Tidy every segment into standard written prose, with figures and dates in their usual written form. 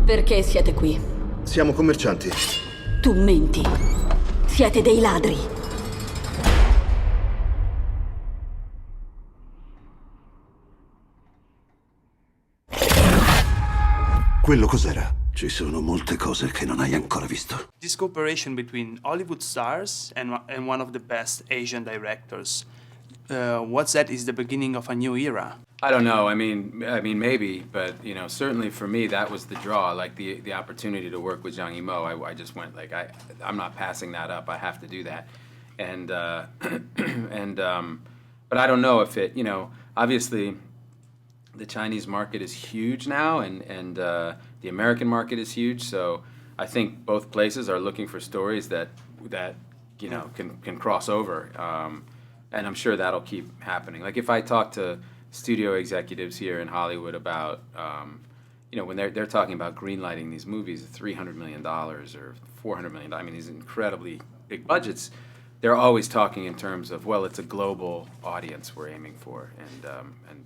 Perché siete qui? Siamo commercianti. Tu menti. Siete dei ladri. Quello cos'era? Ci sono molte cose che non hai ancora visto. This cooperation between Hollywood stars and one of the best Asian directors, what's that is the beginning of a new era. I don't know. I mean, maybe, but you know, certainly for me, that was the draw. Like the opportunity to work with Zhang Yimou, I just went like, I'm not passing that up. I have to do that, and but I don't know if it. You know, obviously, the Chinese market is huge now, and the American market is huge. So I think both places are looking for stories that you know can cross over, and I'm sure that'll keep happening. Like if I talk to studio executives here in Hollywood about, you know, when they're talking about greenlighting these movies at $300 million or $400 million, I mean, these incredibly big budgets, they're always talking in terms of, well, it's a global audience we're aiming for,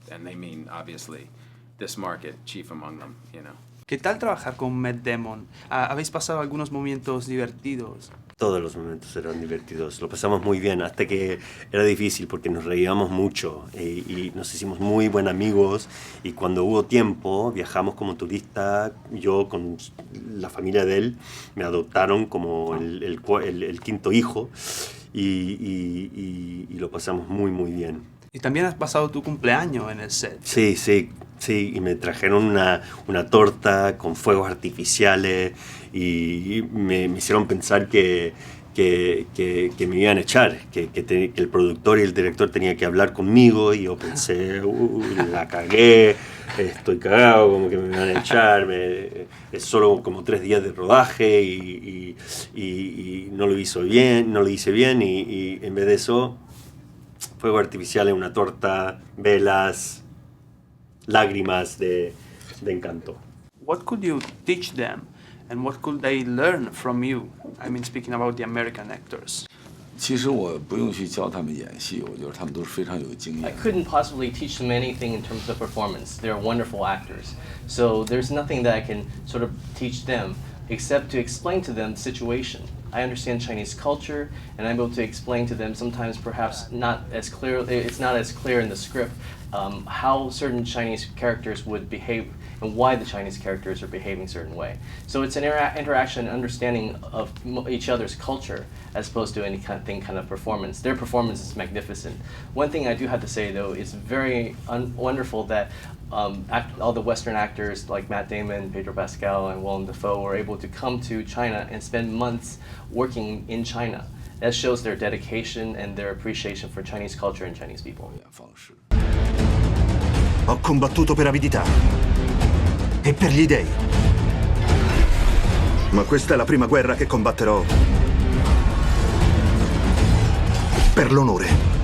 and they mean, obviously, this market, chief among them, you know. ¿Qué tal trabajar con Matt Damon? ¿Habéis pasado algunos momentos divertidos? Todos los momentos eran divertidos, lo pasamos muy bien, hasta que era difícil porque nos reíamos mucho y nos hicimos muy buenos amigos, y cuando hubo tiempo viajamos como turista, yo con la familia de él, me adoptaron como el quinto hijo, y lo pasamos muy muy bien. Y también has pasado tu cumpleaños en el set. Sí, y me trajeron una torta con fuegos artificiales y me hicieron pensar que me iban a echar, que el productor y el director tenían que hablar conmigo, y yo pensé, la cagué, estoy cagado, como que me van a echar, es solo como 3 días de rodaje y no lo hice bien, y en vez de eso, fuegos artificiales, una torta, velas, lágrimas de encanto. What could you teach them, and what could they learn from you? I mean, speaking about the American actors. 其实我不用去教他们演戏，我觉得他们都是非常有经 I 验。 couldn't possibly teach them anything in terms of performance. They're wonderful actors. So there's nothing that I can sort of teach them except to explain to them the situation. I understand Chinese culture, and I'm able to explain to them, sometimes perhaps not as clear, it's not as clear in the script, how certain Chinese characters would behave and why the Chinese characters are behaving a certain way. So it's an interaction and understanding of each other's culture as opposed to any kind of performance. Their performance is magnificent. One thing I do have to say though, it's very wonderful that all the Western actors like Matt Damon, Pedro Pascal, and Willem Dafoe were able to come to China and spend months working in China. That shows their dedication and their appreciation for Chinese culture and Chinese people. 方式。 Ho combattuto per avidità e per gli dèi. Ma questa è la prima guerra che combatterò per l'onore.